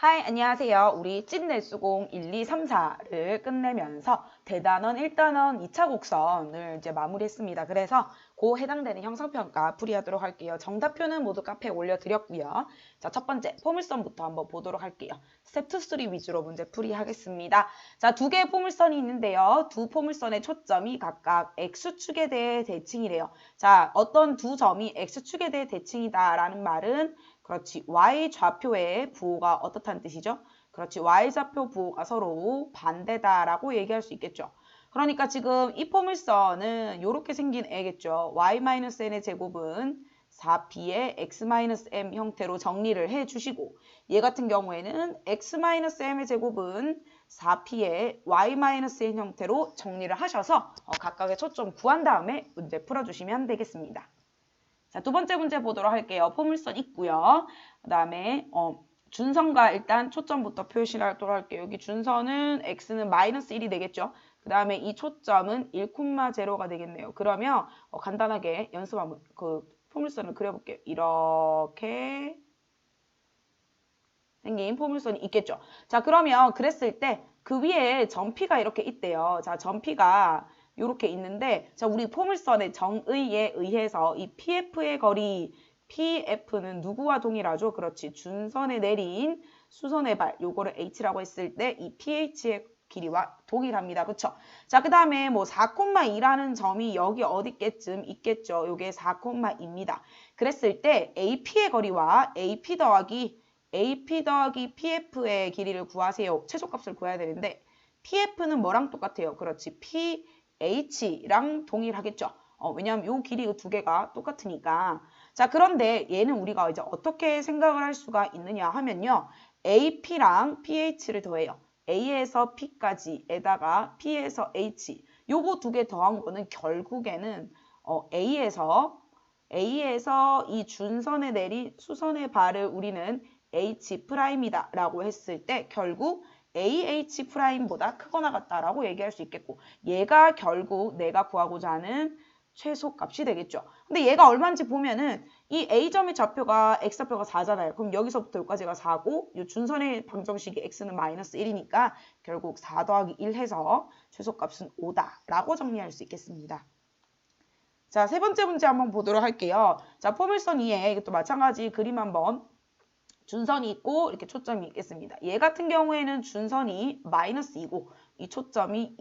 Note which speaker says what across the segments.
Speaker 1: 하이, 안녕하세요. 우리 찐내수공 1, 2, 3, 4를 끝내면서 대단원, 1단원 2차 곡선을 이제 마무리했습니다. 그래서 그 해당되는 형성평가 풀이하도록 할게요. 정답표는 모두 카페에 올려드렸고요. 자, 첫 번째 포물선부터 한번 보도록 할게요. 스텝 2, 3 위주로 문제 풀이하겠습니다. 자, 두 개의 포물선이 있는데요. 두 포물선의 초점이 각각 X축에 대해 대칭이래요. 자, 어떤 두 점이 X축에 대해 대칭이다라는 말은 그렇지. Y좌표의 부호가 어떻다는 뜻이죠? 그렇지. Y좌표 부호가 서로 반대다라고 얘기할 수 있겠죠. 그러니까 지금 이 포물선은 이렇게 생긴 애겠죠. Y-n의 제곱은 4p의 x-m 형태로 정리를 해주시고 얘 같은 경우에는 x-m의 제곱은 4p의 y-n 형태로 정리를 하셔서 각각의 초점 구한 다음에 문제 풀어주시면 되겠습니다. 자, 두 번째 문제 보도록 할게요. 포물선 있고요. 그 다음에 준선과 일단 초점부터 표시를 하도록 할게요. 여기 준선은 x는 마이너스 1이 되겠죠. 그 다음에 이 초점은 1,0가 되겠네요. 그러면 간단하게 연습 한번 그 포물선을 그려볼게요. 이렇게 생긴 포물선이 있겠죠. 자, 그러면 그랬을 때 그 위에 점피가 이렇게 있대요. 자, 점피가 이렇게 있는데 자, 우리 포물선의 정의에 의해서 이 PF의 거리 PF는 누구와 동일하죠? 그렇지. 준선에 내린 수선의 발 요거를 H라고 했을 때 이 PH의 길이와 동일합니다. 그쵸? 자, 그 다음에 뭐 4,2라는 점이 여기 어디께쯤 있겠죠? 요게 4,2입니다. 그랬을 때 AP의 거리와 AP 더하기 PF의 길이를 구하세요. 최소값을 구해야 되는데 PF는 뭐랑 똑같아요? 그렇지. PH랑 동일하겠죠. 왜냐하면 요 길이 두 개가 똑같으니까. 자, 그런데 얘는 우리가 이제 어떻게 생각을 할 수가 있느냐 하면요. AP랑 PH를 더해요. A에서 P까지에다가 P에서 H. 요거 두 개 더한 거는 결국에는 A에서 이 준선에 내린 수선의 발을 우리는 H'이다 라고 했을 때 결국 AH'보다 크거나 같다라고 얘기할 수 있겠고 얘가 결국 내가 구하고자 하는 최소값이 되겠죠. 근데 얘가 얼마인지 보면은 이 A점의 좌표가 X좌표가 4잖아요. 그럼 여기서부터 여기까지가 4고 이 준선의 방정식이 X는 마이너스 1이니까 결국 4 더하기 1 해서 최소값은 5다라고 정리할 수 있겠습니다. 자, 세 번째 문제 한번 보도록 할게요. 자, 포물선 위에 이것도 마찬가지 그림 한번 준선이 있고 이렇게 초점이 있겠습니다. 얘 같은 경우에는 준선이 마이너스 2고 이 초점이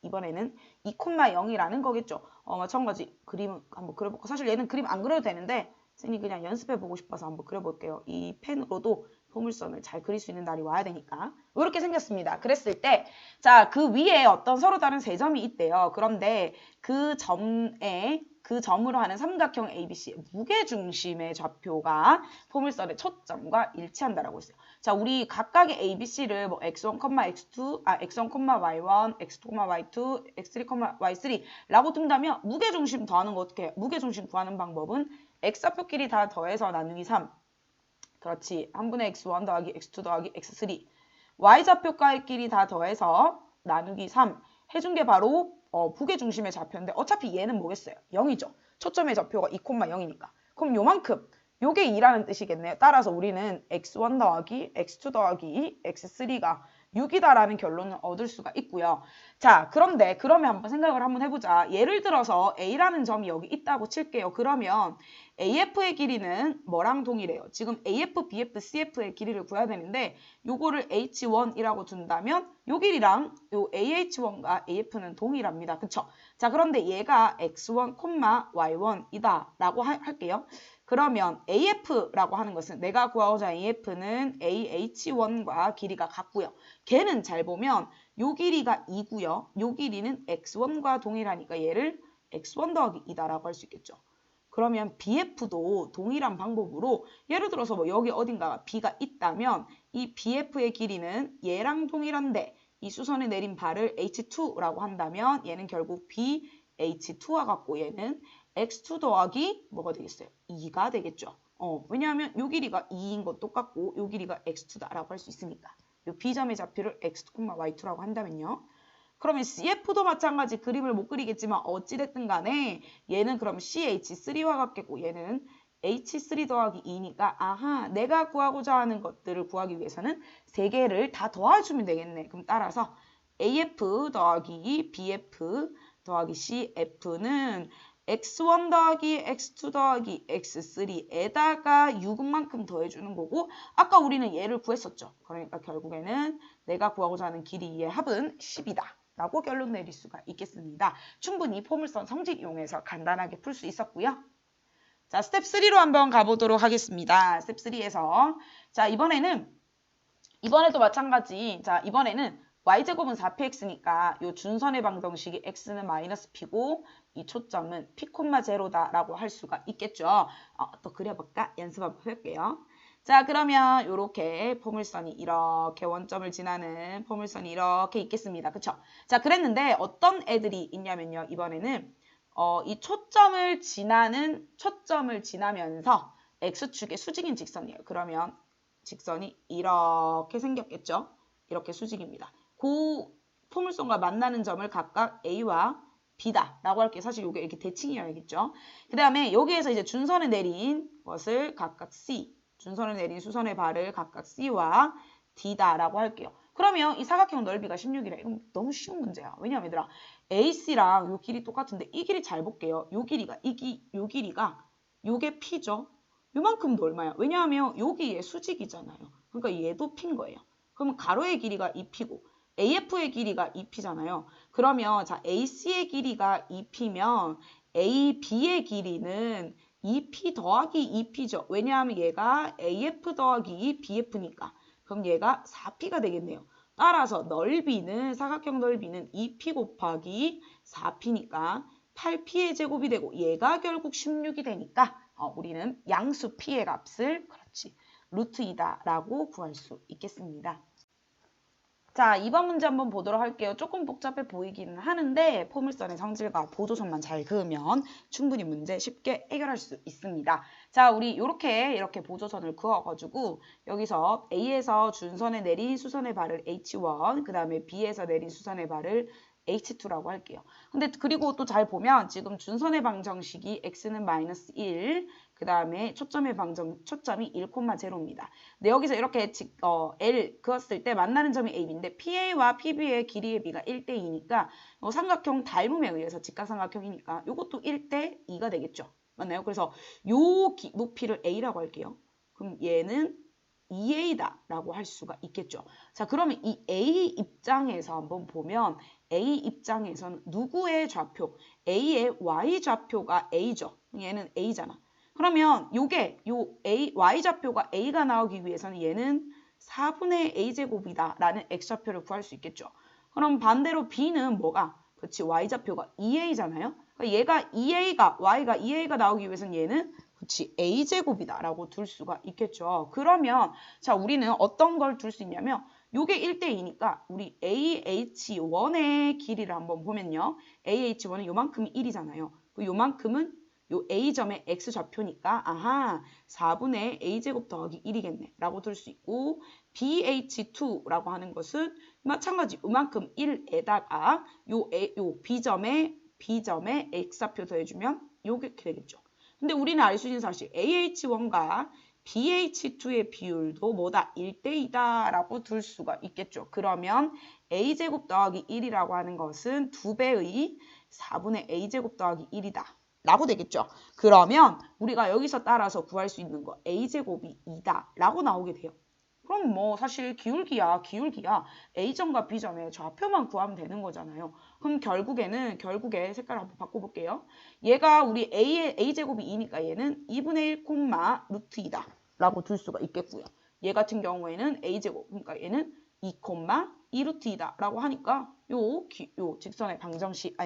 Speaker 1: 이번에는 2,0이라는 거겠죠. 마찬가지 그림 한번 그려볼까? 사실 얘는 그림 안 그려도 되는데 선생님 그냥 연습해보고 싶어서 한번 그려볼게요. 이 펜으로도 포물선을 잘 그릴 수 있는 날이 와야 되니까. 이렇게 생겼습니다. 그랬을 때 자, 그 위에 어떤 서로 다른 세 점이 있대요. 그런데 그 점으로 하는 삼각형 ABC 무게중심의 좌표가 포물선의 초점과 일치한다라고 했어요. 자, 우리 각각의 ABC를 뭐 x1, x2, x1, y1, x2, y2, x3, y3라고 둔다면 무게중심 더하는 거 어떻게 해요? 무게중심 구하는 방법은 x좌표끼리 다 더해서 나누기 3. 그렇지. 한 분의 x1 더하기 x2 더하기 x3. y좌표끼리 다 더해서 나누기 3. 해준 게 바로 무게중심의 좌표인데 어차피 얘는 뭐겠어요? 0이죠. 초점의 좌표가 2,0이니까. 그럼 요만큼. 요게 2라는 뜻이겠네요. 따라서 우리는 x1 더하기 x2 더하기 x3가 6이다라는 결론을 얻을 수가 있고요. 자, 그런데 그러면 한번 생각을 한번 해보자. 예를 들어서 A라는 점이 여기 있다고 칠게요. 그러면 AF의 길이는 뭐랑 동일해요? 지금 AF, BF, CF의 길이를 구해야 되는데 요거를 H1이라고 둔다면 요 길이랑 요 AH1과 AF는 동일합니다. 그쵸? 자, 그런데 얘가 X1, Y1이다 라고 할게요. 그러면 AF라고 하는 것은 내가 구하고자 하는 AF는 AH1과 길이가 같고요. 걔는 잘 보면 요 길이가 2고요. 요 길이는 X1과 동일하니까 얘를 X1 더하기 2다라고 할 수 있겠죠. 그러면 BF도 동일한 방법으로 예를 들어서 뭐 여기 어딘가 B가 있다면 이 BF의 길이는 얘랑 동일한데 이 수선에 내린 발을 H2라고 한다면 얘는 결국 BH2와 같고 얘는 X2 더하기 뭐가 되겠어요? 2가 되겠죠. 왜냐하면 요 길이가 2인 것 똑같고 요 길이가 X2다라고 할 수 있으니까. 요 B점의 좌표를 X2, Y2라고 한다면요. 그러면 CF도 마찬가지 그림을 못 그리겠지만 어찌됐든 간에 얘는 그럼 CH3와 같겠고 얘는 H3 더하기 2니까 아하 내가 구하고자 하는 것들을 구하기 위해서는 3개를 다 더해주면 되겠네. 그럼 따라서 AF 더하기 BF 더하기 CF는 X1 더하기 X2 더하기 X3에다가 유근만큼 더해주는 거고 아까 우리는 얘를 구했었죠. 그러니까 결국에는 내가 구하고자 하는 길이의 합은 10이다. 라고 결론 내릴 수가 있겠습니다. 충분히 포물선 성질 이용해서 간단하게 풀 수 있었고요. 자, 스텝 3로 한번 가보도록 하겠습니다. 스텝 3에서 자 이번에도 마찬가지. 자, 이번에는 y제곱은 4px니까 요 준선의 방정식이 x는 마이너스 p고 이 초점은 p, 0다라고 할 수가 있겠죠. 또 그려볼까? 연습 한번 해볼게요. 자, 그러면 요렇게 포물선이 이렇게 원점을 지나는 포물선이 이렇게 있겠습니다. 그쵸? 자, 그랬는데 어떤 애들이 있냐면요. 이번에는 이 초점을 지나면서 x축의 수직인 직선이에요. 그러면 직선이 이렇게 생겼겠죠? 이렇게 수직입니다. 그 포물선과 만나는 점을 각각 A와 B다 라고 할게요. 사실 이게 이렇게 대칭이어야겠죠. 그 다음에 여기에서 이제 준선을 내린 것을 각각 C, 준선을 내린 수선의 발을 각각 C와 D다 라고 할게요. 그러면 이 사각형 넓이가 16이래. 이건 너무 쉬운 문제야. 왜냐면 얘들아 AC랑 요 길이 똑같은데 이 길이 잘 볼게요. 요 길이가 요게 P죠. 요만큼도 얼마야? 왜냐하면 여기에 수직이잖아요. 그러니까 얘도 P인 거예요. 그러면 가로의 길이가 2P고 AF의 길이가 2P잖아요. 그러면 자 AC의 길이가 2P면 AB의 길이는 2P 더하기 2P죠. 왜냐하면 얘가 AF 더하기 BF니까. 그럼 얘가 4P가 되겠네요. 따라서 넓이는 사각형 넓이는 2P 곱하기 4P니까 8P의 제곱이 되고 얘가 결국 16이 되니까 우리는 양수 P의 값을 그렇지 루트 2다 라고 구할 수 있겠습니다. 자, 이번 문제 한번 보도록 할게요. 조금 복잡해 보이기는 하는데 포물선의 성질과 보조선만 잘 그으면 충분히 문제 쉽게 해결할 수 있습니다. 자, 우리 이렇게 보조선을 그어가지고 여기서 A에서 준선에 내린 수선의 발을 H1, 그 다음에 B에서 내린 수선의 발을 H2라고 할게요. 근데 그리고 또 잘 보면 지금 준선의 방정식이 x는 마이너스 1, 그 다음에 초점이 1,0입니다. 근데 여기서 이렇게 L 그었을 때 만나는 점이 AB인데 PA와 PB의 길이의 B가 1대2니까 삼각형 닮음에 의해서 직각삼각형이니까 이것도 1대2가 되겠죠. 맞나요? 그래서 요 높이를 A라고 할게요. 그럼 얘는 2A다 라고 할 수가 있겠죠. 자, 그러면 이 A 입장에서 한번 보면 A 입장에서는 누구의 좌표? A의 Y 좌표가 A죠. 얘는 A잖아. 그러면 요 Y 좌표가 A가 나오기 위해서는 얘는 4분의 A제곱이다 라는 X좌표를 구할 수 있겠죠. 그럼 반대로 B는 뭐가? 그렇지, Y 좌표가 2A잖아요. 그러니까 Y가 2A가 나오기 위해서는 얘는 그렇지, A제곱이다 라고 둘 수가 있겠죠. 그러면 자 우리는 어떤 걸 둘 수 있냐면 요게 1대2니까 우리 AH1의 길이를 한번 보면요. AH1은 요만큼이 1이잖아요. 요만큼은 요 A점의 X좌표니까 아하 4분의 A제곱 더하기 1이겠네 라고 둘 수 있고 BH2라고 하는 것은 마찬가지 요만큼 1에다가 요 B점의 X좌표 더해주면 요게 되겠죠. 근데 우리는 알 수 있는 사실 AH1과 BH2의 비율도 뭐다? 1대2다 라고 둘 수가 있겠죠. 그러면 A제곱 더하기 1이라고 하는 것은 2배의 4분의 A제곱 더하기 1이다 라고 되겠죠. 그러면 우리가 여기서 따라서 구할 수 있는 거 A제곱이 2다 라고 나오게 돼요. 그럼 뭐 사실 기울기야. A점과 B점의 좌표만 구하면 되는 거잖아요. 그럼 결국에 색깔을 한번 바꿔볼게요. 얘가 우리 A제곱이 2니까 얘는 2분의 1, 루트 2다 라고 둘 수가 있겠고요. 얘 같은 경우에는 A제곱, 그러니까 얘는 2, 2 루트 2다 라고 하니까 요 직선의 방정식,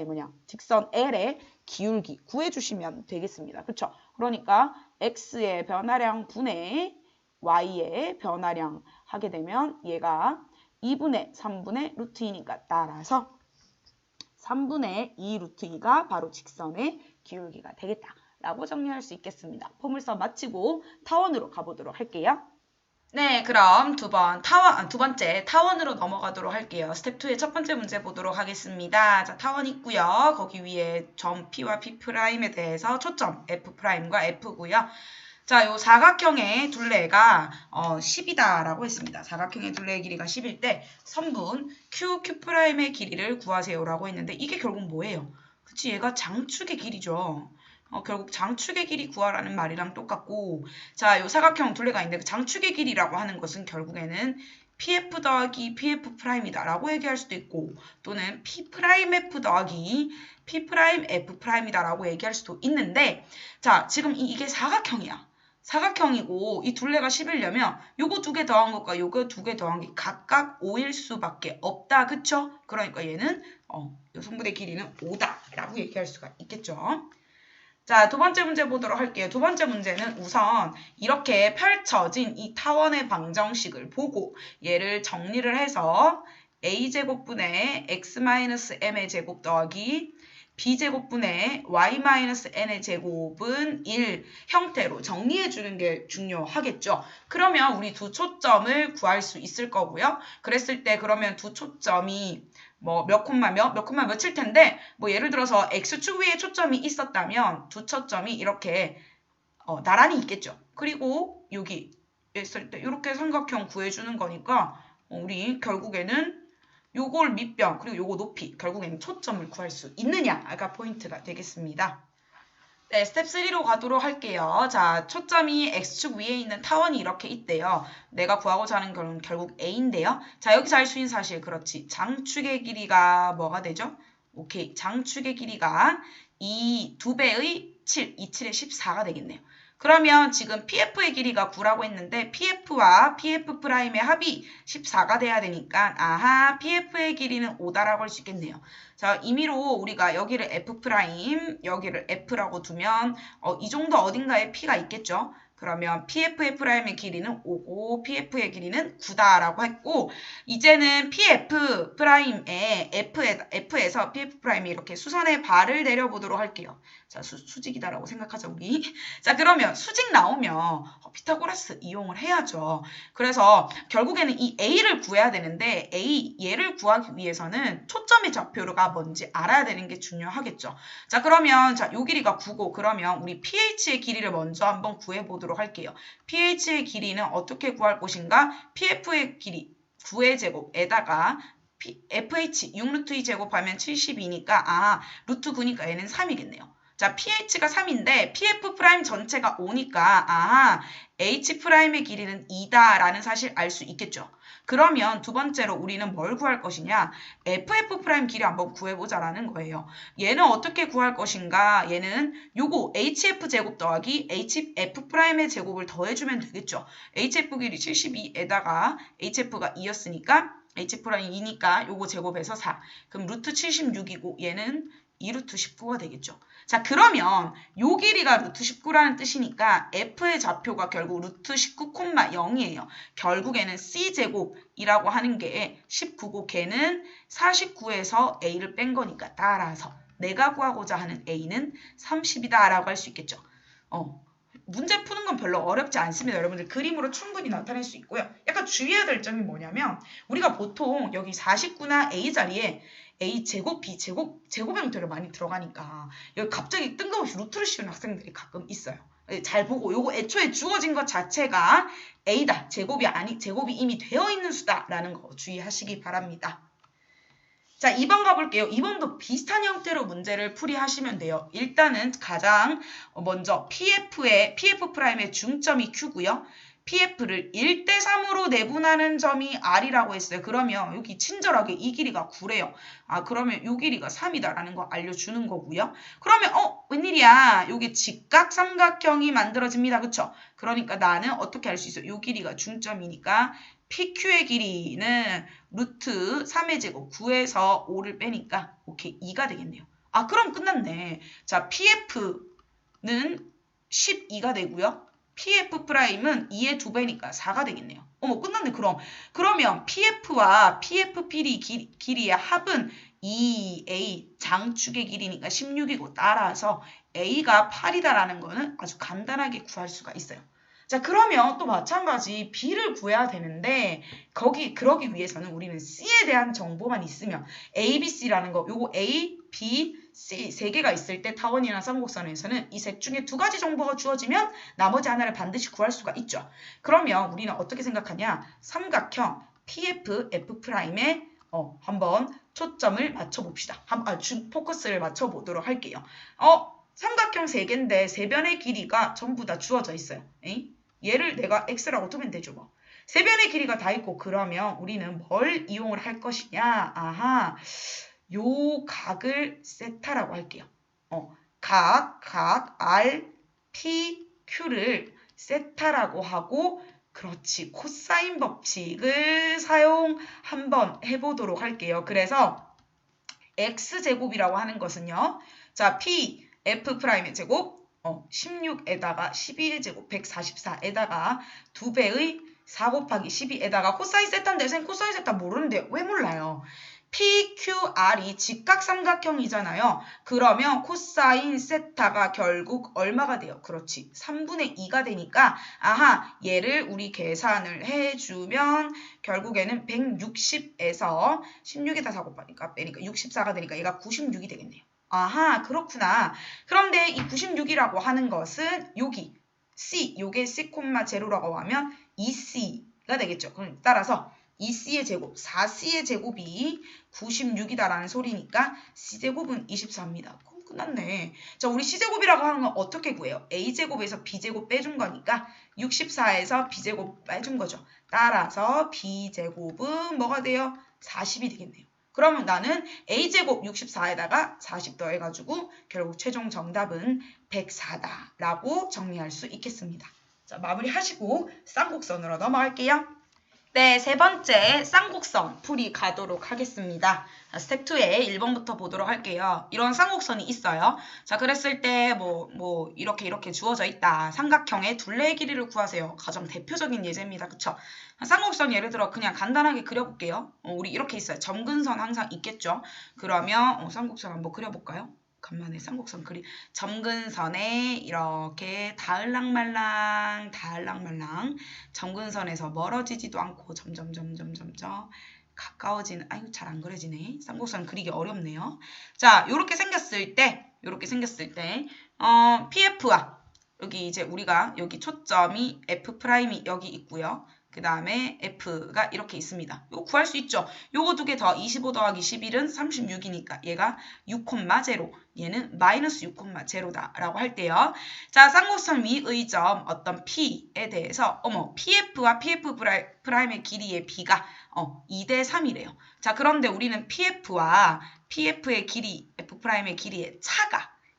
Speaker 1: 직선 L의 기울기 구해주시면 되겠습니다. 그쵸? 그러니까 X의 변화량 분의 Y의 변화량 하게 되면 얘가 2분의 3분의 루트 2니까 따라서 3분의 2 루트 2가 바로 직선의 기울기가 되겠다 라고 정리할 수 있겠습니다. 포물선 마치고 타원으로 가보도록 할게요. 네, 그럼 두 번째 타원으로 넘어가도록 할게요. 스텝 2의 첫 번째 문제 보도록 하겠습니다. 자, 타원 있고요. 거기 위에 점 P와 P'에 대해서 초점 F'과 F고요. 자, 요 사각형의 둘레가 10이다라고 했습니다. 사각형의 둘레의 길이가 10일 때 선분 Q'의 길이를 구하세요라고 했는데 이게 결국 뭐예요? 그치, 얘가 장축의 길이죠. 결국 장축의 길이 구하라는 말이랑 똑같고, 자, 요 사각형 둘레가 있는데 그 장축의 길이라고 하는 것은 결국에는 PF 더하기 PF' 이다라고 얘기할 수도 있고, 또는 P'F 더하기 P'F' 이다라고 얘기할 수도 있는데, 자, 지금 이게 사각형이야. 사각형이고 이 둘레가 10이려면 요거 두 개 더한 것과 요거 두 개 더한 게 각각 5일 수밖에 없다. 그쵸? 그러니까 얘는 요 성분의 길이는 5다라고 얘기할 수가 있겠죠. 자, 두 번째 문제 보도록 할게요. 두 번째 문제는 우선 이렇게 펼쳐진 이 타원의 방정식을 보고 얘를 정리를 해서 a제곱분의 x-m의 제곱 더하기 b제곱분의 y-n의 제곱은 1 형태로 정리해주는 게 중요하겠죠. 그러면 우리 두 초점을 구할 수 있을 거고요. 그랬을 때 그러면 두 초점이 뭐 몇 콤마 몇일 텐데 뭐 예를 들어서 x축 위에 초점이 있었다면 두 초점이 이렇게 나란히 있겠죠. 그리고 여기 있을 때 이렇게 삼각형 구해주는 거니까 우리 결국에는 요걸 밑변 그리고 요거 높이 결국에는 초점을 구할 수 있느냐가 포인트가 되겠습니다. 네, 스텝 3로 가도록 할게요. 자, 초점이 X축 위에 있는 타원이 이렇게 있대요. 내가 구하고자 하는 건 결국 A인데요. 자, 여기서 알 수 있는 사실, 그렇지. 장축의 길이가 뭐가 되죠? 오케이. 장축의 길이가 이 2배의 7, 27의 14가 되겠네요. 그러면 지금 PF의 길이가 9라고 했는데 PF와 PF'의 합이 14가 돼야 되니까 아하, PF의 길이는 5다라고 할 수 있겠네요. 자, 임의로 우리가 여기를 F', 여기를 F라고 두면 이 정도 어딘가에 P가 있겠죠. 그러면 PF'의 길이는 5고 PF의 길이는 9다라고 했고 이제는 PF'의 F에서 PF'이 이렇게 수선의 발을 내려보도록 할게요. 자, 수직이다라고 생각하자 우리. 자, 그러면 수직 나오면 피타고라스 이용을 해야죠. 그래서 결국에는 이 A를 구해야 되는데 얘를 구하기 위해서는 초점의 좌표가 뭔지 알아야 되는 게 중요하겠죠. 자, 그러면 자, 요 길이가 9고 그러면 우리 PH의 길이를 먼저 한번 구해보도록 할게요. PH의 길이는 어떻게 구할 것인가? PF의 길이 9의 제곱에다가 FH 6루트 2 제곱하면 72니까 루트 9니까 얘는 3이겠네요. 자, pH가 3인데 pF' 전체가 5니까 H'의 길이는 2다라는 사실 알 수 있겠죠. 그러면 두 번째로 우리는 뭘 구할 것이냐? FF' 길이 한번 구해보자라는 거예요. 얘는 어떻게 구할 것인가? 얘는 요거 HF 제곱 더하기 HF'의 제곱을 더해주면 되겠죠. HF 길이 72에다가 HF가 2였으니까 HF'이 2니까 요거 제곱해서 4. 그럼 루트 76이고 얘는 2루트 19가 되겠죠. 자, 그러면 요 길이가 루트 19라는 뜻이니까 F의 좌표가 결국 루트 19,0이에요. 결국에는 C제곱이라고 하는 게 19고 걔는 49에서 A를 뺀 거니까 따라서 내가 구하고자 하는 A는 30이다라고 할 수 있겠죠. 문제 푸는 건 별로 어렵지 않습니다. 여러분들 그림으로 충분히 나타낼 수 있고요. 약간 주의해야 될 점이 뭐냐면 우리가 보통 여기 49나 A 자리에 A 제곱, B 제곱, 제곱의 형태로 많이 들어가니까 여기 갑자기 뜬금없이 루트를 씌우는 학생들이 가끔 있어요. 잘 보고 요거 애초에 주어진 것 자체가 A다. 제곱이 이미 되어 있는 수다라는 거 주의하시기 바랍니다. 자, 2번 가볼게요. 2번도 비슷한 형태로 문제를 풀이하시면 돼요. 일단은 가장 먼저 PF'의 중점이 Q고요. PF를 1대3으로 내분하는 점이 R이라고 했어요. 그러면 여기 친절하게 이 길이가 9래요. 그러면 이 길이가 3이다라는 거 알려주는 거고요. 그러면 웬일이야. 여기 직각삼각형이 만들어집니다. 그쵸? 그러니까 나는 어떻게 할 수 있어? 이 길이가 중점이니까 PQ의 길이는 루트 3의 제곱 9에서 5를 빼니까 오케이 2가 되겠네요. 그럼 끝났네. 자, PF는 12가 되고요. PF'은 2의 2배니까 4가 되겠네요. 끝났네. 그러면 PF와 PF 길이의 합은 2A 장축의 길이니까 16이고 따라서 A가 8이다라는 거는 아주 간단하게 구할 수가 있어요. 자, 그러면 또 마찬가지 B를 구해야 되는데 그러기 위해서는 우리는 C에 대한 정보만 있으면 A, B, C라는 거 요거 A, B, C 세 개가 있을 때 타원이나 쌍곡선에서는 이 셋 중에 두 가지 정보가 주어지면 나머지 하나를 반드시 구할 수가 있죠. 그러면 우리는 어떻게 생각하냐? 삼각형 PF, F'에 한번 초점을 맞춰봅시다. 포커스를 맞춰보도록 할게요. 삼각형 3개인데 세 변의 길이가 전부 다 주어져 있어요. 에이? 얘를 내가 x라고 두면 되죠. 뭐. 세 변의 길이가 다 있고 그러면 우리는 뭘 이용을 할 것이냐. 아하, 요 각을 세타라고 할게요. 각 R, P, Q를 세타라고 하고 그렇지. 코사인 법칙을 사용 한번 해보도록 할게요. 그래서 x제곱이라고 하는 것은요. 자, P, F'의 제곱 16에다가 12의 제곱 144에다가 2배의 4 곱하기 12에다가 코사인 세타인데 선생님 코사인 세타 모르는데 왜 몰라요? PQR이 직각삼각형이잖아요. 그러면 코사인 세타가 결국 얼마가 돼요? 그렇지. 3분의 2가 되니까 아하 얘를 우리 계산을 해주면 결국에는 160에서 16에다 4 곱하니까 빼니까 64가 되니까 얘가 96이 되겠네요. 아하 그렇구나. 그런데 이 96이라고 하는 것은 여기 C, 요게 C,0라고 하면 2C가 되겠죠. 그럼 따라서 2C의 제곱, 4C의 제곱이 96이다라는 소리니까 C제곱은 24입니다. 그럼 끝났네. 자, 우리 C제곱이라고 하는 건 어떻게 구해요? A제곱에서 B제곱 빼준 거니까 64에서 B제곱 빼준 거죠. 따라서 B제곱은 뭐가 돼요? 40이 되겠네요. 그러면 나는 A제곱 64에다가 40 더해가지고 결국 최종 정답은 104다라고 정리할 수 있겠습니다. 자, 마무리하시고 쌍곡선으로 넘어갈게요. 네, 세 번째 쌍곡선 풀이 가도록 하겠습니다. 스텝 2에 1번부터 보도록 할게요. 이런 쌍곡선이 있어요. 자, 그랬을 때 이렇게 주어져 있다. 삼각형의 둘레의 길이를 구하세요. 가장 대표적인 예제입니다. 그쵸? 쌍곡선 예를 들어 그냥 간단하게 그려볼게요. 우리 이렇게 있어요. 점근선 항상 있겠죠? 그러면 쌍곡선 한번 그려볼까요? 간만에 쌍곡선 점근선에 이렇게 닿을랑말랑 점근선에서 멀어지지도 않고 점점 가까워지는 잘 안 그려지네. 쌍곡선 그리기 어렵네요. 자, 요렇게 생겼을 때 PF와 여기 이제 우리가 여기 초점이 F'이 여기 있고요. 그 다음에 F가 이렇게 있습니다. 이거 구할 수 있죠. 요거 두 개 더 25 더하기 11은 36이니까 얘가 6,0 얘는 마이너스 6,0다 라고 할 때요. 자, 쌍곡선 위의 점 어떤 P에 대해서 PF와 PF'의 길이의 B가 2대 3이래요. 자, 그런데 우리는 PF와 PF의 길이 F'의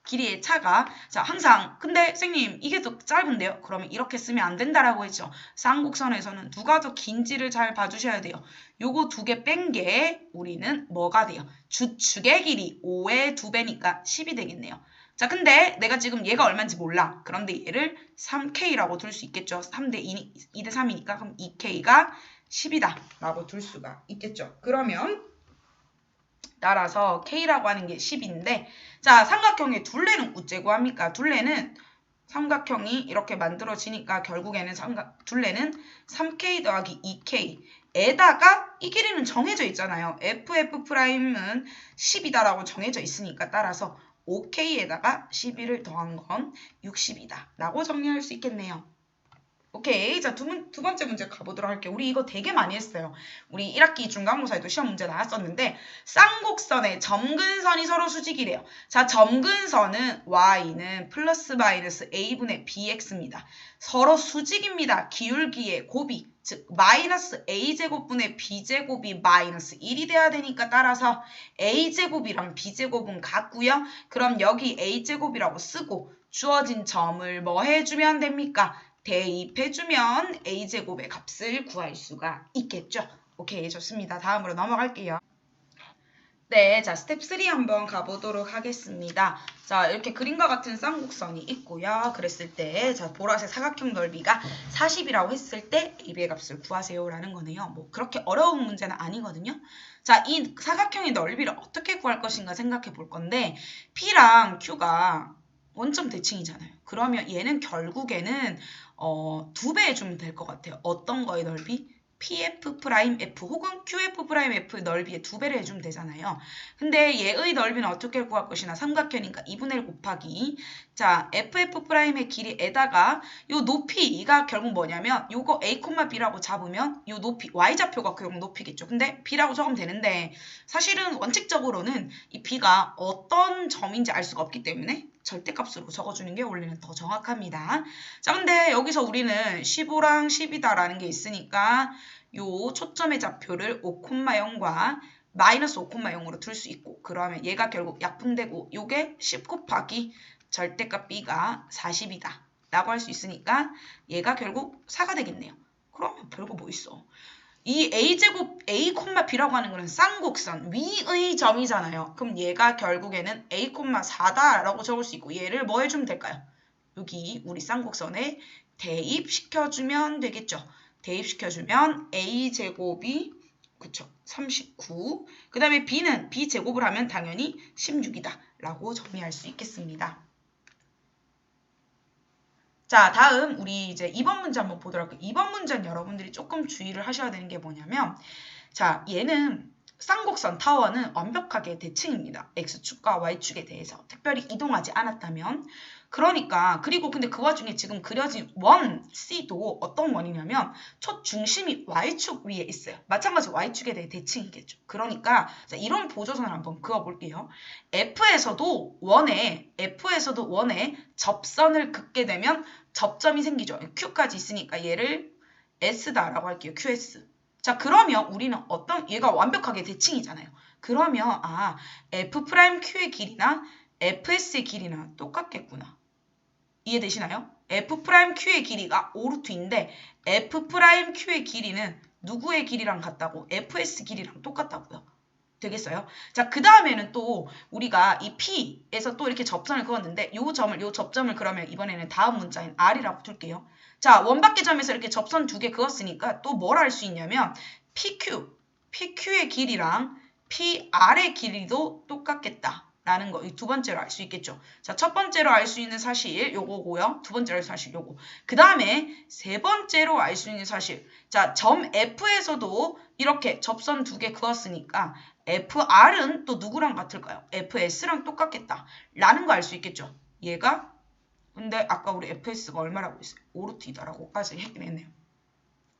Speaker 1: 길이의 차가 자 항상 근데 선생님 이게 더 짧은데요? 그러면 이렇게 쓰면 안 된다라고 했죠. 쌍곡선에서는 누가 더 긴지를 잘 봐주셔야 돼요. 요거 두 개 뺀 게 우리는 뭐가 돼요? 주축의 길이 5의 2배니까 10이 되겠네요. 자 근데 내가 지금 얘가 얼마인지 몰라. 그런데 얘를 3K라고 둘 수 있겠죠. 2대 3이니까 그럼 2K가 10이다 라고 둘 수가 있겠죠. 그러면 따라서 K라고 하는 게 10인데 자 삼각형의 둘레는 어째 구합니까? 둘레는 삼각형이 이렇게 만들어지니까 결국에는 둘레는 3K 더하기 2K에다가 이 길이는 정해져 있잖아요. F'은 10이다라고 정해져 있으니까 따라서 5K에다가 11을 더한 건 60이다 라고 정리할 수 있겠네요. 오케이. 자, 두 번째 문제 가보도록 할게요. 우리 이거 되게 많이 했어요. 우리 1학기 중간고사에도 시험 문제 나왔었는데 쌍곡선의 점근선이 서로 수직이래요. 자, 점근선은 y는 플러스 마이너스 a분의 bx입니다. 서로 수직입니다. 기울기의 곱이 즉 마이너스 a제곱분의 b제곱이 마이너스 1이 돼야 되니까 따라서 a제곱이랑 b제곱은 같고요. 그럼 여기 a제곱이라고 쓰고 주어진 점을 뭐 해주면 됩니까? 대입해주면 a제곱의 값을 구할 수가 있겠죠. 오케이, 좋습니다. 다음으로 넘어갈게요. 네, 자, 스텝 3 한번 가보도록 하겠습니다. 자, 이렇게 그림과 같은 쌍곡선이 있고요. 그랬을 때, 자, 보라색 사각형 넓이가 40이라고 했을 때 AB의 값을 구하세요라는 거네요. 뭐 그렇게 어려운 문제는 아니거든요. 자, 이 사각형의 넓이를 어떻게 구할 것인가 생각해 볼 건데 P랑 Q가 원점 대칭이잖아요. 그러면 얘는 결국에는 2배 해주면 될 것 같아요. 어떤 거의 넓이? PF'F 혹은 QF''F 넓이의 2배를 해주면 되잖아요. 근데 얘의 넓이는 어떻게 구할 것이나 삼각형이니까 2분의 1 곱하기 자 FF'의 길이에다가 요 높이가 결국 뭐냐면 요거 A, B라고 잡으면 요 높이 Y좌표가 결국 높이겠죠. 근데 B라고 적으면 되는데 사실은 원칙적으로는 이 B가 어떤 점인지 알 수가 없기 때문에 절대값으로 적어주는 게 원래는 더 정확합니다. 자, 근데 여기서 우리는 15랑 10이다라는 게 있으니까 요 초점의 좌표를 5,0과 마이너스 5,0으로 둘 수 있고 그러면 얘가 결국 약분되고 요게 10 곱하기 절대값 B가 40이다 라고 할 수 있으니까 얘가 결국 4가 되겠네요. 그러면 별거 뭐 있어. 이 A제곱 A, B라고 하는 거는 쌍곡선 위의 점이잖아요. 그럼 얘가 결국에는 A, 4다라고 적을 수 있고 얘를 뭐 해주면 될까요? 여기 우리 쌍곡선에 대입시켜주면 되겠죠. 대입시켜주면 A제곱이 그쵸 39. 그 다음에 B는 B제곱을 하면 당연히 16이다 라고 정리할 수 있겠습니다. 자, 다음 우리 이제 2번 문제 한번 보도록 할게요. 2번 문제는 여러분들이 조금 주의를 하셔야 되는 게 뭐냐면 자, 얘는 쌍곡선 타워는 완벽하게 대칭입니다. X축과 Y축에 대해서 특별히 이동하지 않았다면 그러니까 그리고 근데 그 와중에 지금 그려진 원 C도 어떤 원이냐면 첫 중심이 Y축 위에 있어요. 마찬가지로 Y축에 대해 대칭이겠죠. 그러니까 자, 이런 보조선을 한번 그어볼게요. F에서도 원에 접선을 긋게 되면 접점이 생기죠. Q까지 있으니까 얘를 S다라고 할게요. QS. 자, 그러면 우리는 얘가 완벽하게 대칭이잖아요. 그러면 F'Q의 길이나 FS의 길이나 똑같겠구나. 이해되시나요? F'Q의 길이가 5루트인데 F'Q의 길이는 누구의 길이랑 같다고? FS 길이랑 똑같다고요. 되겠어요? 자, 그 다음에는 또 우리가 이 P에서 또 이렇게 접선을 그었는데 요 접점을 그러면 이번에는 다음 문자인 R이라고 둘게요. 자, 원밖의 점에서 이렇게 접선 2개 그었으니까 또 뭘 할 수 있냐면 PQ의 길이랑 PR의 길이도 똑같겠다. 라는 거, 이 두 번째로 알 수 있겠죠. 자, 첫 번째로 알 수 있는 사실 요거고요. 두 번째로 알 수 있는 사실 요거. 그 다음에 세 번째로 알 수 있는 사실. 자, 점 F에서도 이렇게 접선 2개 그었으니까 FR은 또 누구랑 같을까요? FS랑 똑같겠다. 라는 거 알 수 있겠죠. 얘가 근데 아까 우리 FS가 얼마라고 했어요? 5루트이다라고까지 했긴 했네요.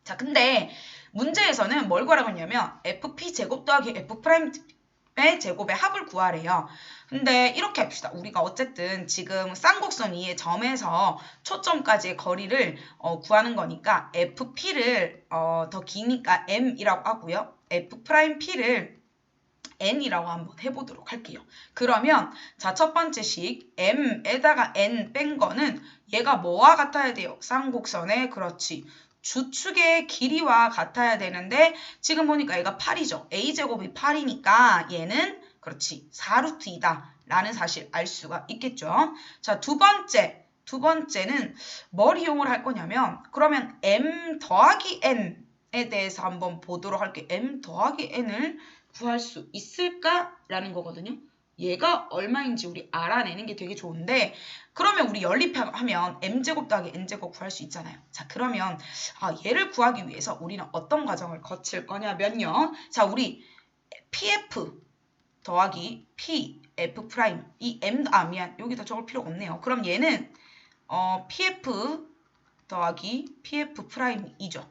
Speaker 1: 자, 근데 문제에서는 뭘 구하라고 했냐면 FP 제곱 더하기 F'의 제곱의 합을 구하래요. 근데 이렇게 합시다. 우리가 어쨌든 지금 쌍곡선 위에 점에서 초점까지의 거리를 구하는 거니까 FP를 더 기니까 M이라고 하고요. F'P를 N이라고 한번 해보도록 할게요. 그러면 자, 첫 번째 식 M에다가 N 뺀 거는 얘가 뭐와 같아야 돼요? 쌍곡선의 그렇지. 주축의 길이와 같아야 되는데 지금 보니까 얘가 8이죠. A제곱이 8이니까 얘는 그렇지 4루트이다 라는 사실 알 수가 있겠죠. 자, 두 번째는 뭘 이용을 할 거냐면 그러면 M 더하기 N에 대해서 한번 보도록 할게요. M 더하기 N을 구할 수 있을까라는 거거든요. 얘가 얼마인지 우리 알아내는 게 되게 좋은데 그러면 우리 연립하면 m제곱 더하기 n제곱 구할 수 있잖아요. 자, 그러면 얘를 구하기 위해서 우리는 어떤 과정을 거칠 거냐면요. 자, 우리 pf 더하기 pf 프라임 이 m 미안 여기다 적을 필요가 없네요. 그럼 얘는 pf 더하기 pf 프라임이죠.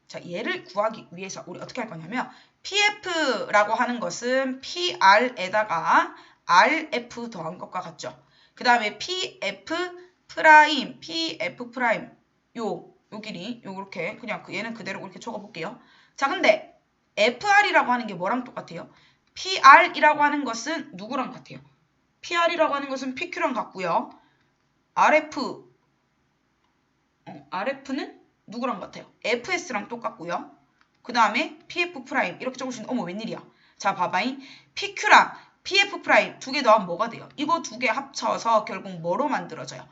Speaker 1: 자, 얘를 구하기 위해서 우리 어떻게 할 거냐면 PF라고 하는 것은 PR에다가 RF 더한 것과 같죠. 그 다음에 PF 프라임, 요 길이, 요렇게 그냥 얘는 그대로 이렇게 적어볼게요. 자, 근데 FR이라고 하는 게 뭐랑 똑같아요? PR이라고 하는 것은 누구랑 같아요? PR이라고 하는 것은 PQ랑 같고요. RF는 누구랑 같아요? FS랑 똑같고요. 그 다음에 PF 프라임 이렇게 적으시면 어머 웬일이야. 자, 봐봐잉. PQ랑 PF 프라임 두 개 더하면 뭐가 돼요? 이거 두 개 합쳐서 결국 뭐로 만들어져요?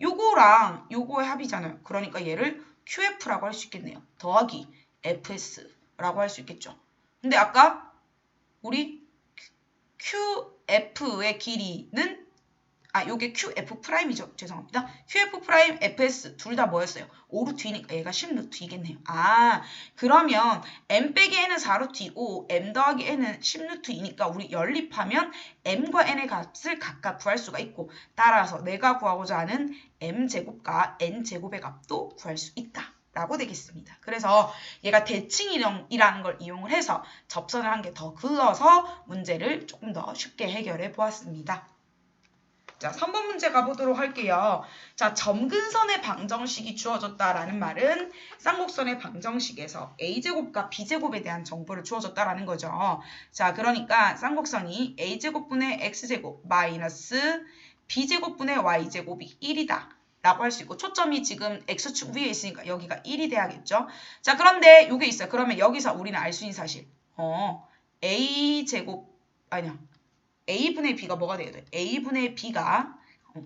Speaker 1: 요거랑 요거의 합이잖아요. 그러니까 얘를 QF라고 할 수 있겠네요. 더하기 FS라고 할 수 있겠죠. 근데 아까 우리 QF의 길이는 요게 QF 프라임이죠. 죄송합니다. QF 프라임 FS 둘 다 뭐였어요? 5루트 2니까 얘가 10루트 2겠네요. 그러면 M 빼기 N은 4루트 2고 M 더하기 N은 10루트 2니까 우리 연립하면 M과 N의 값을 각각 구할 수가 있고 따라서 내가 구하고자 하는 M제곱과 N제곱의 값도 구할 수 있다. 라고 되겠습니다. 그래서 얘가 대칭이라는 걸 이용을 해서 접선을 한 개 더 그어서 문제를 조금 더 쉽게 해결해 보았습니다. 자, 3번 문제 가보도록 할게요. 자, 점근선의 방정식이 주어졌다라는 말은 쌍곡선의 방정식에서 a제곱과 b제곱에 대한 정보를 주어졌다라는 거죠. 자, 그러니까 쌍곡선이 a제곱분의 x제곱 마이너스 b제곱분의 y제곱이 1이다. 라고 할 수 있고 초점이 지금 x축 위에 있으니까 여기가 1이 돼야겠죠. 자, 그런데 이게 있어요. 그러면 여기서 우리는 알 수 있는 사실. a제곱 아니야. a분의 b가 뭐가 돼야 돼? a분의 b가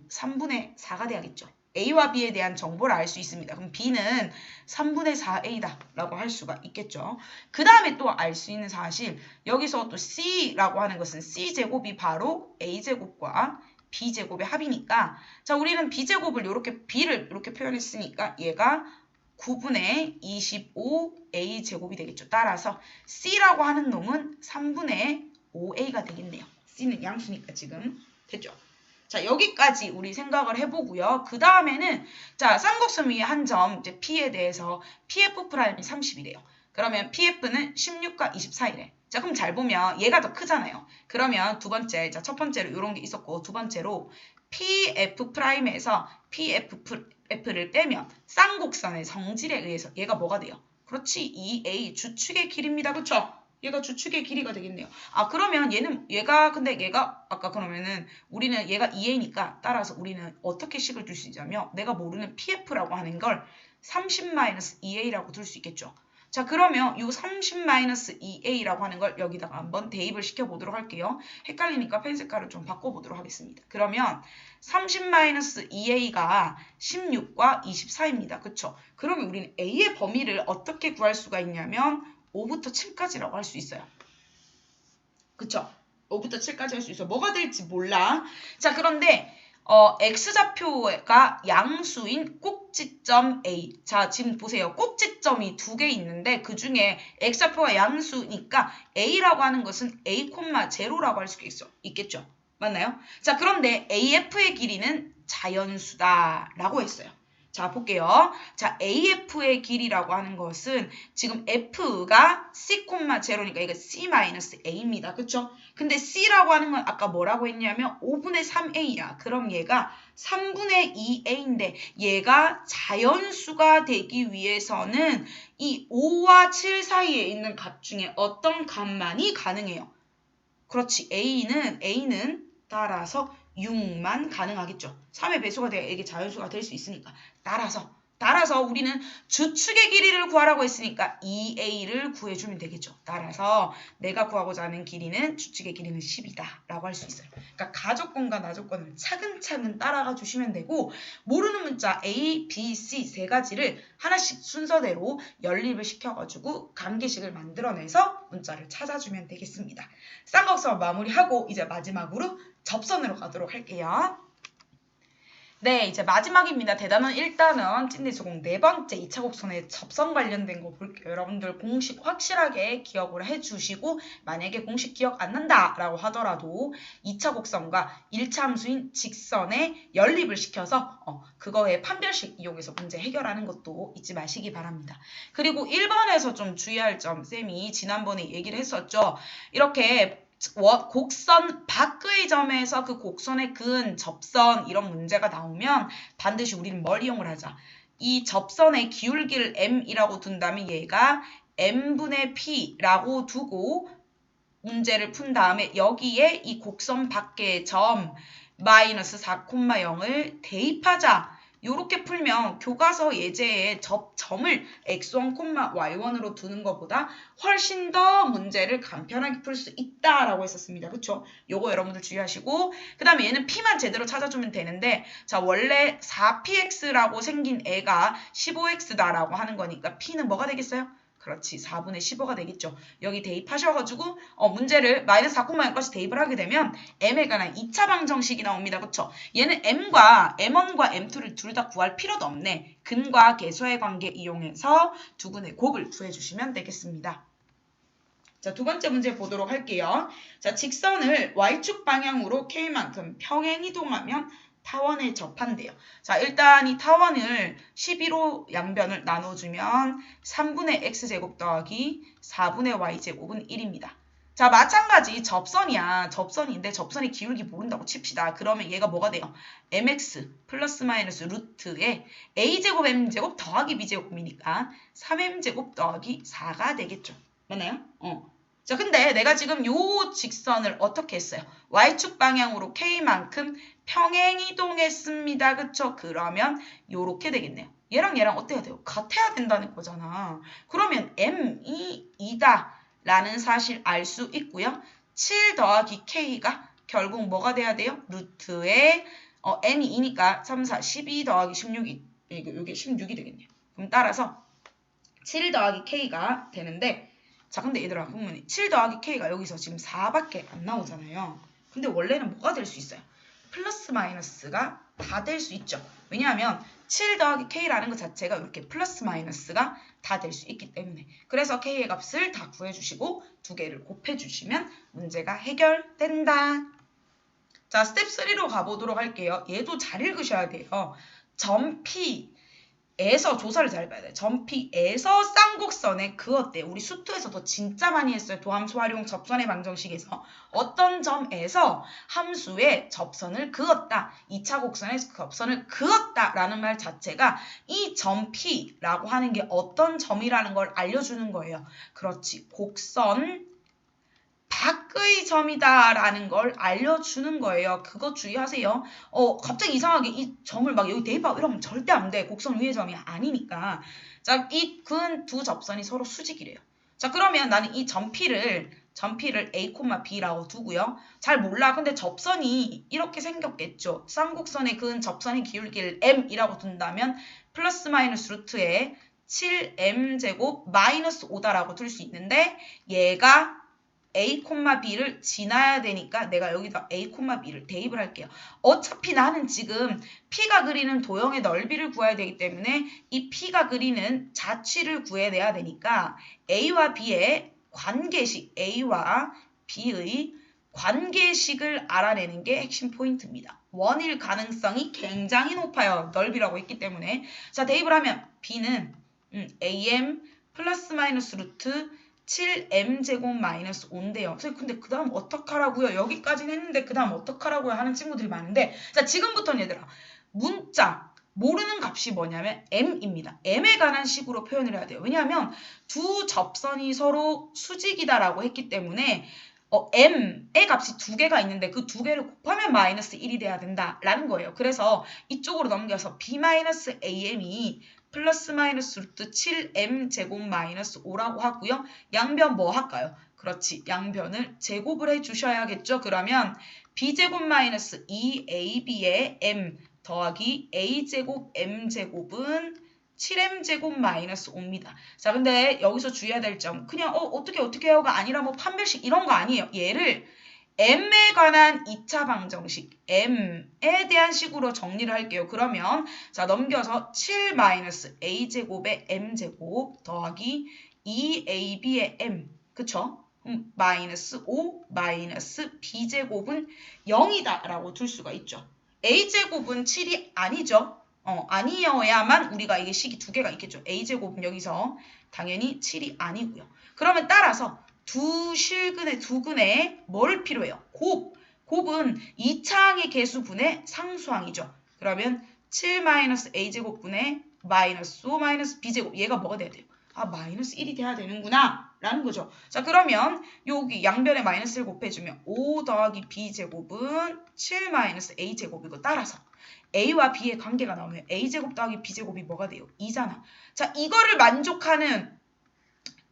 Speaker 1: 3분의 4가 돼야겠죠. a와 b에 대한 정보를 알 수 있습니다. 그럼 b는 3분의 4a다 라고 할 수가 있겠죠. 그 다음에 또 알 수 있는 사실 여기서 또 c라고 하는 것은 c제곱이 바로 a제곱과 b제곱의 합이니까 자 우리는 b제곱을 이렇게 b를 이렇게 표현했으니까 얘가 9분의 25a제곱이 되겠죠. 따라서 c라고 하는 놈은 3분의 5a가 되겠네요. c는 양수니까 지금 됐죠. 자 여기까지 우리 생각을 해보고요. 그 다음에는 자 쌍곡선 위에 한 점 이제 p에 대해서 pf 프라임이 30이래요. 그러면 pf는 16과 24이래. 자 그럼 잘 보면 얘가 더 크잖아요. 그러면 두 번째 자 첫 번째로 이런 게 있었고 두 번째로 pf 프라임에서 pf를 빼면 쌍곡선의 성질에 의해서 얘가 뭐가 돼요? 그렇지 2a 주축의 길이입니다. 그쵸? 얘가 주축의 길이가 되겠네요. 그러면 근데 얘가 아까 그러면은 우리는 얘가 2a니까 따라서 우리는 어떻게 식을 둘 수 있냐면 내가 모르는 pf라고 하는 걸 30-2a라고 둘 수 있겠죠. 자 그러면 이 30-2a라고 하는 걸 여기다가 한번 대입을 시켜보도록 할게요. 헷갈리니까 펜 색깔을 좀 바꿔보도록 하겠습니다. 그러면 30-2a가 16과 24입니다. 그쵸? 그러면 우리는 a의 범위를 어떻게 구할 수가 있냐면 5부터 7까지라고 할 수 있어요. 그쵸? 5부터 7까지 할 수 있어. 뭐가 될지 몰라. 자, 그런데 x좌표가 양수인 꼭지점 A. 자, 지금 보세요. 꼭지점이 두 개 있는데 그 중에 x좌표가 양수니까 A라고 하는 것은 A, 0라고 할 수 있겠죠. 맞나요? 자, 그런데 AF의 길이는 자연수다라고 했어요. 자, 볼게요. 자, AF의 길이라고 하는 것은 지금 F가 C, 0니까 이거 C-A입니다. 그쵸? 근데 C라고 하는 건 아까 뭐라고 했냐면 5분의 3A야. 그럼 얘가 3분의 2A인데 얘가 자연수가 되기 위해서는 이 5와 7 사이에 있는 값 중에 어떤 값만이 가능해요? 그렇지. A는 따라서 6만 가능하겠죠. 3의 배수가 돼야 이게 자연수가 될 수 있으니까. 따라서 우리는 주축의 길이를 구하라고 했으니까 2a를 구해주면 되겠죠. 따라서 내가 구하고자 하는 길이는 주축의 길이는 10이다 라고 할 수 있어요. 그러니까 가족권과 나족권을 차근차근 따라가 주시면 되고 모르는 문자 A, B, C 세 가지를 하나씩 순서대로 연립을 시켜가지고 감계식을 만들어내서 문자를 찾아주면 되겠습니다. 쌍곡선 마무리하고 이제 마지막으로 접선으로 가도록 할게요. 네, 이제 마지막입니다. 대단원 일단은 찐디수공 네 번째 2차 곡선의 접선 관련된 거 볼게요. 여러분들 공식 확실하게 기억을 해주시고 만약에 공식 기억 안 난다라고 하더라도 2차 곡선과 1차 함수인 직선에 연립을 시켜서 그거의 판별식 이용해서 문제 해결하는 것도 잊지 마시기 바랍니다. 그리고 1번에서 좀 주의할 점 쌤이 지난번에 얘기를 했었죠. 이렇게 곡선 밖의 점에서 그 곡선에 그은 접선 이런 문제가 나오면 반드시 우리는 뭘 이용을 하자. 이 접선의 기울기를 m이라고 둔다면 얘가 m분의 p라고 두고 문제를 푼 다음에 여기에 이 곡선 밖의 점 마이너스 4,0을 대입하자. 요렇게 풀면 교과서 예제에 점을 x1, y1으로 두는 것보다 훨씬 더 문제를 간편하게 풀 수 있다라고 했었습니다. 그쵸? 요거 여러분들 주의하시고 그 다음에 얘는 p만 제대로 찾아주면 되는데 자 원래 4px라고 생긴 애가 15x다라고 하는 거니까 p는 뭐가 되겠어요? 그렇지. 4분의 15가 되겠죠. 여기 대입하셔가지고 문제를 마이너스 4,0까지 대입을 하게 되면 m에 관한 2차 방정식이 나옵니다. 그쵸? 얘는 m과 m1과 m2를 둘 다 구할 필요도 없네. 근과 계수의 관계 이용해서 두근의 곱을 구해주시면 되겠습니다. 자, 두 번째 문제 보도록 할게요. 자, 직선을 y축 방향으로 k만큼 평행 이동하면 타원에 접한대요. 자, 일단 이 타원을 11로 양변을 나눠주면 3분의 x제곱 더하기 4분의 y제곱은 1입니다. 자, 마찬가지 접선이야. 접선인데 접선의 기울기 모른다고 칩시다. 그러면 얘가 뭐가 돼요? mx 플러스 마이너스 루트에 a제곱 m제곱 더하기 b제곱이니까 3m제곱 더하기 4가 되겠죠. 맞나요? 자, 근데 내가 지금 요 직선을 어떻게 했어요? y축 방향으로 k만큼 평행 이동했습니다. 그쵸? 그러면 요렇게 되겠네요. 얘랑 얘랑 어때야 돼요? 같아야 된다는 거잖아. 그러면 m이 2다 라는 사실 알 수 있고요. 7 더하기 k가 결국 뭐가 돼야 돼요? 루트에 n이 2니까 3, 4, 12 더하기 16이 이게 16이 되겠네요. 그럼 따라서 7 더하기 k가 되는데 자, 근데 얘들아, 그러면 7 더하기 k가 여기서 지금 4밖에 안 나오잖아요. 근데 원래는 뭐가 될 수 있어요? 플러스 마이너스가 다 될 수 있죠. 왜냐하면 7 더하기 k라는 것 자체가 이렇게 플러스 마이너스가 다 될 수 있기 때문에. 그래서 k의 값을 다 구해주시고 두 개를 곱해주시면 문제가 해결된다. 자, 스텝 3로 가보도록 할게요. 얘도 잘 읽으셔야 돼요. 점 P 에서 조사를 잘 봐야 돼. 점 P에서 쌍곡선에 그었대. 우리 수투에서도 진짜 많이 했어요. 도함수 활용 접선의 방정식에서. 어떤 점에서 함수의 접선을 그었다. 2차 곡선의 접선을 그었다. 라는 말 자체가 이 점 P라고 하는 게 어떤 점이라는 걸 알려주는 거예요. 그렇지. 곡선 밖의 점이다 라는 걸 알려주는 거예요. 그거 주의하세요. 갑자기 이상하게 이 점을 막 여기 대입하고 이러면 절대 안 돼. 곡선 위의 점이 아니니까. 자, 이 근 두 접선이 서로 수직이래요. 자, 그러면 나는 이 점 P를 A, B라고 두고요. 잘 몰라. 근데 접선이 이렇게 생겼겠죠. 쌍곡선의 근 접선의 기울기를 M이라고 둔다면 플러스 마이너스 루트에 7M제곱 마이너스 5다라고 둘 수 있는데 얘가 A, B를 지나야 되니까 내가 여기다 A, B를 대입을 할게요. 어차피 나는 지금 P가 그리는 도형의 넓이를 구해야 되기 때문에 이 P가 그리는 자취를 구해내야 되니까 A와 B의 관계식, A와 B의 관계식을 알아내는 게 핵심 포인트입니다. 원일 가능성이 굉장히 높아요. 넓이라고 했기 때문에. 자, 대입을 하면 B는 AM 플러스 마이너스 루트 7m제곱 마이너스 5인데요. 근데 그 다음 어떡하라고요? 여기까지는 했는데 그 다음 어떡하라고요? 하는 친구들이 많은데 자, 지금부터는 얘들아 문자 모르는 값이 뭐냐면 m입니다. m에 관한 식으로 표현을 해야 돼요. 왜냐하면 두 접선이 서로 수직이다라고 했기 때문에 m의 값이 두 개가 있는데 그 두 개를 곱하면 마이너스 1이 돼야 된다라는 거예요. 그래서 이쪽으로 넘겨서 b-am이 플러스 마이너스 루트 7m 제곱 마이너스 5라고 하고요. 양변 뭐 할까요? 그렇지. 양변을 제곱을 해주셔야겠죠. 그러면 b제곱 마이너스 2ab의 m 더하기 a제곱 m제곱은 7m제곱 마이너스 5입니다. 자, 근데 여기서 주의해야 될 점. 그냥 어떻게 해요가 아니라 뭐 판별식 이런 거 아니에요. 얘를 m에 관한 2차 방정식 m에 대한 식으로 정리를 할게요. 그러면 자, 넘겨서 7-a제곱의 m제곱 더하기 2ab의 m 그쵸? 마이너스 5 마이너스 b제곱은 0이다 라고 둘 수가 있죠. a제곱은 7이 아니죠. 아니어야만 우리가 이게 식이 두 개가 있겠죠. a제곱은 여기서 당연히 7이 아니고요. 그러면 따라서 두 근에 뭘 필요해요? 곱은 2차항의 개수분의 상수항이죠. 그러면 7-a제곱분의 마이너스 5 마이너스 b제곱 얘가 뭐가 돼야 돼요? 마이너스 1이 돼야 되는구나 라는 거죠. 자, 그러면 여기 양변에 마이너스를 곱해주면 5 더하기 b제곱은 7-a제곱이고 따라서 a와 b의 관계가 나오면 a제곱 더하기 b제곱이 뭐가 돼요? 2잖아. 자, 이거를 만족하는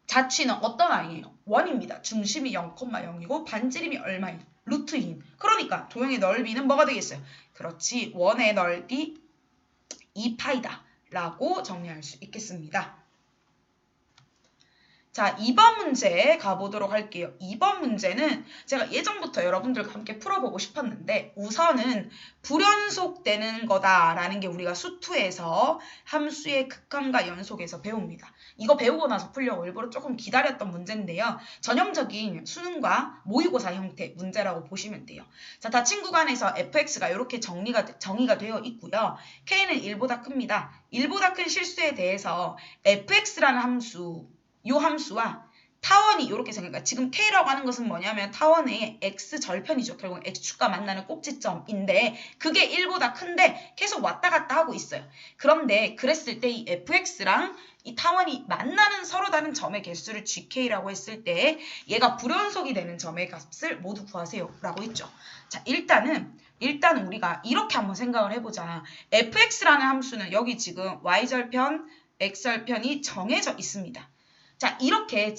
Speaker 1: 자취는 어떤 아이예요? 원입니다. 중심이 0,0이고 반지름이 얼마예요? 루트인. 그러니까 도형의 넓이는 뭐가 되겠어요? 그렇지. 원의 넓이 2파이다 라고 정리할 수 있겠습니다. 자, 2번 문제 가보도록 할게요. 2번 문제는 제가 예전부터 여러분들과 함께 풀어보고 싶었는데 우선은 불연속되는 거다라는 게 우리가 수투에서 함수의 극한과 연속에서 배웁니다. 이거 배우고 나서 풀려고 일부러 조금 기다렸던 문제인데요. 전형적인 수능과 모의고사 형태 문제라고 보시면 돼요. 자, 닫힌 구간에서 fx가 이렇게 정의가 되어 있고요. k는 1보다 큽니다. 1보다 큰 실수에 대해서 fx라는 함수 이 함수와 타원이 이렇게 생각해요. 지금 K라고 하는 것은 뭐냐면 타원의 X절편이죠. 결국 X축과 만나는 꼭지점인데 그게 1보다 큰데 계속 왔다 갔다 하고 있어요. 그런데 그랬을 때 이 fx랑 이 타원이 만나는 서로 다른 점의 개수를 gk라고 했을 때 얘가 불연속이 되는 점의 값을 모두 구하세요 라고 했죠. 자, 일단은 우리가 이렇게 한번 생각을 해보자. fx라는 함수는 여기 지금 y절편, x절편이 정해져 있습니다. 자, 이렇게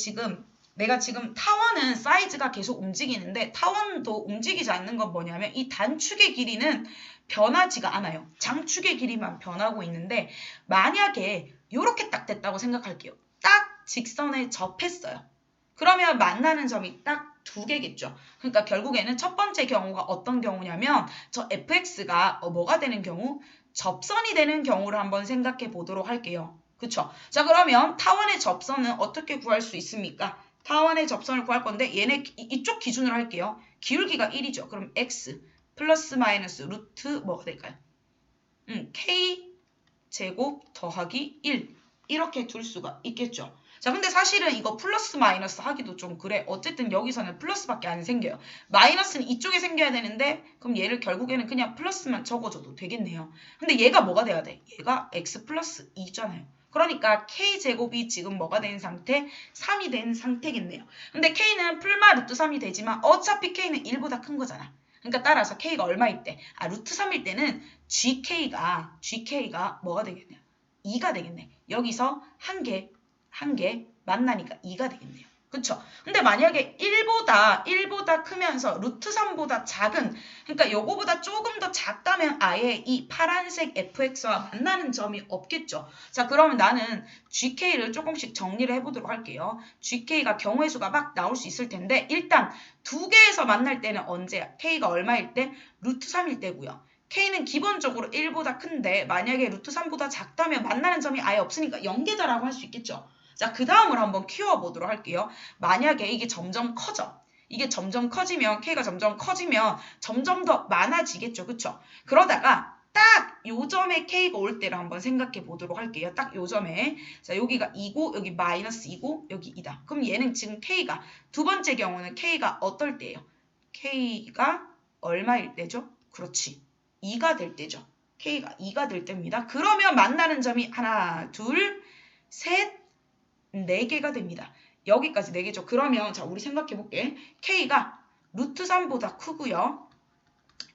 Speaker 1: 내가 지금 타원은 사이즈가 계속 움직이는데 타원도 움직이지 않는 건 뭐냐면 이 단축의 길이는 변하지가 않아요. 장축의 길이만 변하고 있는데 만약에 이렇게 딱 됐다고 생각할게요. 딱 직선에 접했어요. 그러면 만나는 점이 딱 2개겠죠. 그러니까 결국에는 첫 번째 경우가 어떤 경우냐면 저 fx가 뭐가 되는 경우? 접선이 되는 경우를 한번 생각해 보도록 할게요. 그쵸? 자, 그러면 타원의 접선은 어떻게 구할 수 있습니까? 타원의 접선을 구할 건데 얘네 이쪽 기준으로 할게요. 기울기가 1이죠. 그럼 x 플러스 마이너스 루트 뭐가 될까요? k 제곱 더하기 1 이렇게 둘 수가 있겠죠. 자, 근데 사실은 이거 플러스 마이너스 하기도 좀 그래. 어쨌든 여기서는 플러스밖에 안 생겨요. 마이너스는 이쪽에 생겨야 되는데 그럼 얘를 결국에는 그냥 플러스만 적어줘도 되겠네요. 근데 얘가 뭐가 돼야 돼? 얘가 x 플러스 2잖아요. 그러니까 k제곱이 지금 뭐가 된 상태? 3이 된 상태겠네요. 근데 k는 풀마 루트 3이 되지만 어차피 k는 1보다 큰 거잖아. 그러니까 따라서 k가 얼마일 때? 루트 3일 때는 gk가 뭐가 되겠냐? 2가 되겠네. 여기서 한 개 만나니까 2가 되겠네요. 그쵸? 근데 만약에 1보다 크면서 루트 3보다 작은, 그러니까 요거보다 조금 더 작다면 아예 이 파란색 fx와 만나는 점이 없겠죠. 자, 그러면 나는 gk를 조금씩 정리를 해보도록 할게요. gk가 경우의 수가 막 나올 수 있을 텐데 일단 2개에서 만날 때는 언제야? k가 얼마일 때? 루트 3일 때고요. k는 기본적으로 1보다 큰데 만약에 루트 3보다 작다면 만나는 점이 아예 없으니까 0개다라고 할 수 있겠죠. 자, 그 다음을 한번 키워보도록 할게요. 만약에 이게 점점 커져. 이게 점점 커지면 k가 점점 커지면 점점 더 많아지겠죠. 그쵸? 그러다가 딱 요 점에 k가 올 때를 한번 생각해 보도록 할게요. 딱 요 점에. 자, 여기가 2고 여기 마이너스 2고 여기 2다. 그럼 얘는 지금 k가 두 번째 경우는 k가 어떨 때예요? k가 얼마일 때죠? 그렇지. 2가 될 때죠. k가 2가 될 때입니다. 그러면 만나는 점이 하나, 둘, 셋, 4개가 됩니다. 여기까지 4개죠. 그러면 자 우리 생각해볼게. k가 루트 3보다 크고요.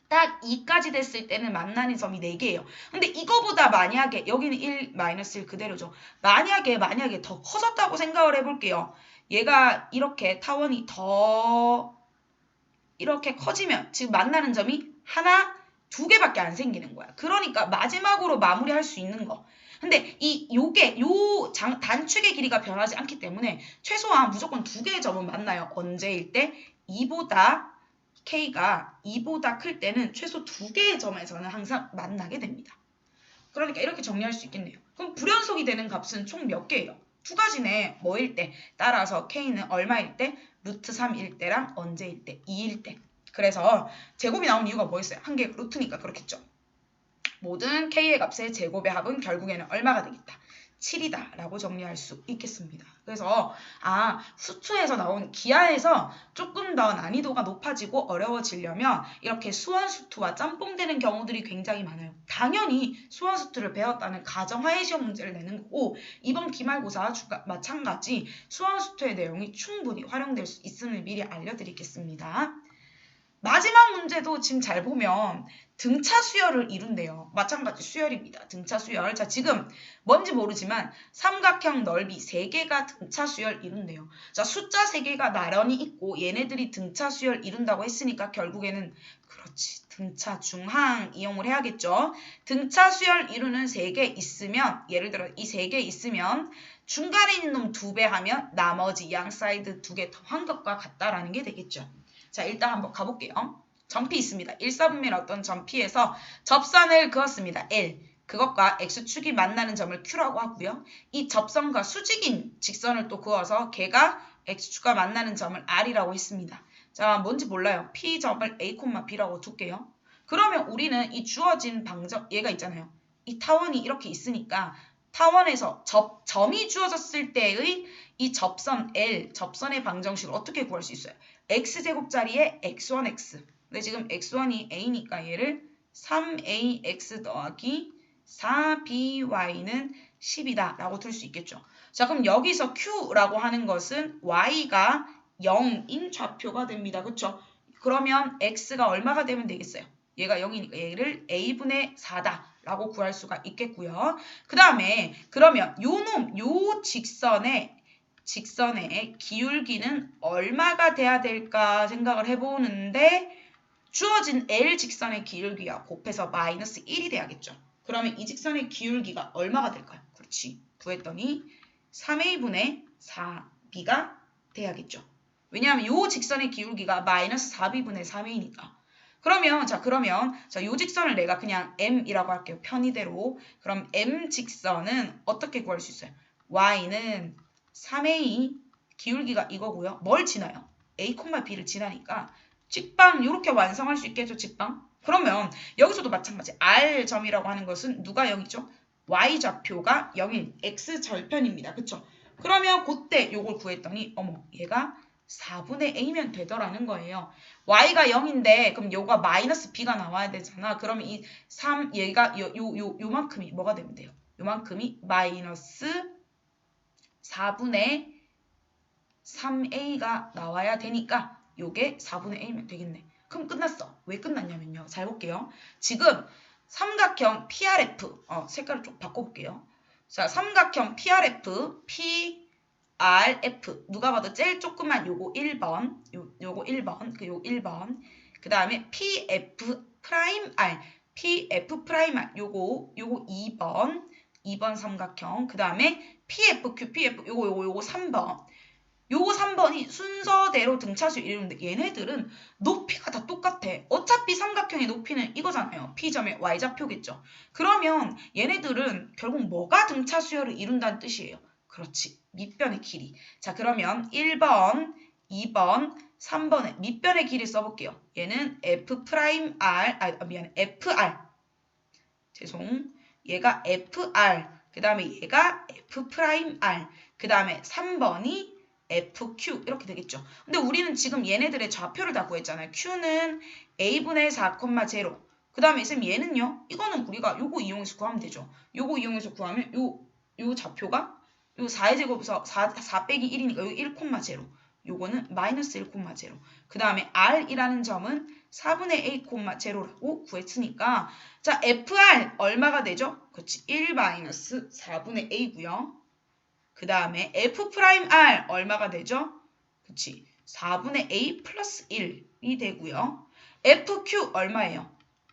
Speaker 1: 딱 2까지 됐을 때는 만나는 점이 4개예요. 근데 이거보다 만약에 여기는 1, 마이너스 1 그대로죠. 만약에 더 커졌다고 생각을 해볼게요. 얘가 이렇게 타원이 더 이렇게 커지면 지금 만나는 점이 하나, 2개밖에 안 생기는 거야. 그러니까 마지막으로 마무리할 수 있는 거. 근데 단축의 길이가 변하지 않기 때문에 최소한 무조건 2개의 점은 만나요. 언제일 때? k가 2보다 클 때는 최소 2개의 점에서는 항상 만나게 됩니다. 그러니까 이렇게 정리할 수 있겠네요. 그럼 불연속이 되는 값은 총 몇 개예요? 2가지네. 뭐일 때? 따라서 k는 얼마일 때? 루트 3일 때랑 언제일 때? 2일 때. 그래서 제곱이 나온 이유가 뭐였어요? 한 개 루트니까 그렇겠죠. 모든 k의 값의 제곱의 합은 결국에는 얼마가 되겠다. 7이다 라고 정리할 수 있겠습니다. 그래서 수투에서 나온 기하에서 조금 더 난이도가 높아지고 어려워지려면 이렇게 수원수투와 짬뽕되는 경우들이 굉장히 많아요. 당연히 수원수투를 배웠다는 가정하에 시험 문제를 내는 거고 이번 기말고사 마찬가지 수원수투의 내용이 충분히 활용될 수 있음을 미리 알려드리겠습니다. 마지막 문제도 지금 잘 보면 등차 수열을 이룬대요. 마찬가지 수열입니다. 등차 수열. 자, 지금 뭔지 모르지만 삼각형 넓이 3개가 등차 수열 이룬대요. 자, 숫자 3개가 나란히 있고 얘네들이 등차 수열 이룬다고 했으니까 결국에는 그렇지. 등차 중항 이용을 해야겠죠. 등차 수열 이루는 3개 있으면 예를 들어 이 3개 있으면 중간에 있는 놈 2배 하면 나머지 양 사이드 2개 더한 것과 같다라는 게 되겠죠. 자, 일단 한번 가볼게요. 점피 있습니다. 1사분면 어떤 점피에서 접선을 그었습니다. L. 그것과 X축이 만나는 점을 Q라고 하고요. 이 접선과 수직인 직선을 또 그어서 걔가 X축과 만나는 점을 R이라고 했습니다. 자, 뭔지 몰라요. P점을 A, B라고 둘게요. 그러면 우리는 이 주어진 방정, 얘가 있잖아요. 이 타원이 이렇게 있으니까 타원에서 점이 주어졌을 때의 이 접선 L, 접선의 방정식을 어떻게 구할 수 있어요? X제곱 자리에 X1X. 근데 지금 X1이 A니까 얘를 3AX 더하기 4BY는 10이다 라고 둘 수 있겠죠. 자, 그럼 여기서 Q라고 하는 것은 Y가 0인 좌표가 됩니다. 그쵸? 그러면 X가 얼마가 되면 되겠어요? 얘가 0이니까 얘를 A분의 4다 라고 구할 수가 있겠고요. 그 다음에 그러면 요 직선의 기울기는 얼마가 돼야 될까 생각을 해보는데 주어진 L 직선의 기울기와 곱해서 마이너스 1이 돼야겠죠. 그러면 이 직선의 기울기가 얼마가 될까요? 그렇지. 구했더니 3A분의 4B가 돼야겠죠. 왜냐하면 요 직선의 기울기가 마이너스 4B분의 3A니까. 그러면 요 직선을 내가 그냥 M이라고 할게요. 편의대로. 그럼 M 직선은 어떻게 구할 수 있어요? Y는 3A 기울기가 이거고요. 뭘 지나요? A, B를 지나니까 직방 이렇게 완성할 수 있겠죠. 직방. 그러면 여기서도 마찬가지. R점이라고 하는 것은 누가 0이죠? Y좌표가 0인 X절편입니다. 그쵸? 그러면 그때 요걸 구했더니 어머 얘가 4분의 A면 되더라는 거예요. Y가 0인데 그럼 요가 마이너스 B가 나와야 되잖아. 그러면 이 3 얘가 요만큼이 뭐가 되면 돼요? 요만큼이 마이너스 4분의 3A가 나와야 되니까 요게 4분의 A면 되겠네. 그럼 끝났어. 왜 끝났냐면요. 잘 볼게요. 지금 삼각형 PRF 색깔을 좀 바꿔볼게요. 자, 삼각형 PRF PRF 누가 봐도 제일 조그만 요거 1번 요거 1번 요 1번 그 다음에 PF 프라임 R PF 프라임 R 요거 2번 삼각형 그 다음에 PFQ PF 요거 3번 요거 3번이 순서대로 등차수 이루는데 얘네들은 높이가 다 똑같아. 어차피 삼각형의 높이는 이거잖아요. P점의 Y좌표겠죠. 그러면 얘네들은 결국 뭐가 등차수열을 이룬다는 뜻이에요. 그렇지. 밑변의 길이. 자, 그러면 1번, 2번, 3번의 밑변의 길이 써볼게요. 얘는 F'R, FR. 죄송. 얘가 FR. 그 다음에 얘가 F'R. 그 다음에 3번이 FQ 이렇게 되겠죠. 근데 우리는 지금 얘네들의 좌표를 다 구했잖아요. Q는 A분의 4,0. 그 다음에 쌤 얘는요. 이거는 우리가 요거 이용해서 구하면 되죠. 요거 이용해서 구하면 요 좌표가 요 4의 제곱에서 4 빼기 1이니까 요 1,0. 요거는 마이너스 1,0. 그 다음에 R이라는 점은 4분의 A,0라고 구했으니까 자 FR 얼마가 되죠? 그렇지. 1 마이너스 4분의 A고요. 그 다음에 F'R 얼마가 되죠? 그치. 4분의 A 플러스 1이 되고요. FQ 얼마예요?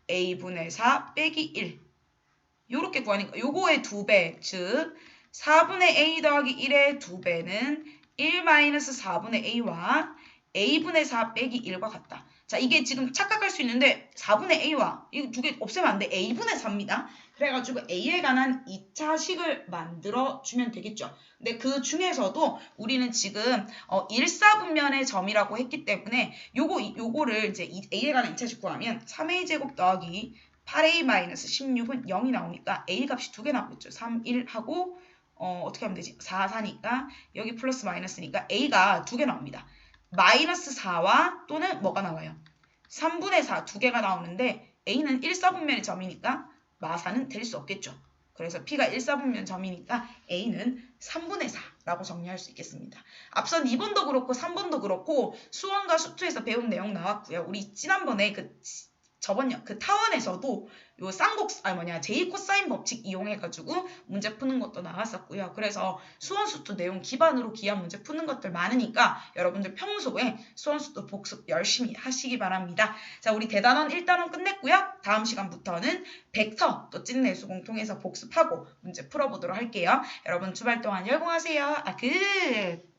Speaker 1: A분의 4 빼기 1. 요렇게 구하니까 요거의 2배, 즉 4분의 A 더하기 1의 2배는 1 마이너스 4분의 A와 A분의 4 빼기 1과 같다. 자, 이게 지금 착각할 수 있는데 4분의 A와 이거 두 개 없애면 안 돼. A분의 4입니다. 그래가지고 A에 관한 2차식을 만들어주면 되겠죠. 근데 그 중에서도 우리는 지금 1사분면의 점이라고 했기 때문에 요거를 이제 A에 관한 2차식 구하면 3A 제곱 더하기 8A-16은 0이 나오니까 A 값이 2개 나오겠죠. 3, 1 하고 어떻게 하면 되지? 4, 4니까 여기 플러스 마이너스니까 A가 2개 나옵니다. 마이너스 4와 또는 뭐가 나와요? 3분의 4 2개가 나오는데 A는 1사분면의 점이니까 마사는 될 수 없겠죠. 그래서 P가 1사분면 점이니까 A는 3분의 4라고 정리할 수 있겠습니다. 앞선 2번도 그렇고 3번도 그렇고 수원과 수투에서 배운 내용 나왔고요. 우리 지난번에 그 저번 그 타원에서도 요 제2코사인 법칙 이용해가지고 문제 푸는 것도 나왔었고요. 그래서 수원수투 내용 기반으로 기하 문제 푸는 것들 많으니까 여러분들 평소에 수원수투 복습 열심히 하시기 바랍니다. 자, 우리 대단원 1단원 끝냈고요. 다음 시간부터는 벡터 또 찐내수 공통해서 복습하고 문제 풀어보도록 할게요. 여러분 주말 동안 열공하세요. 끝!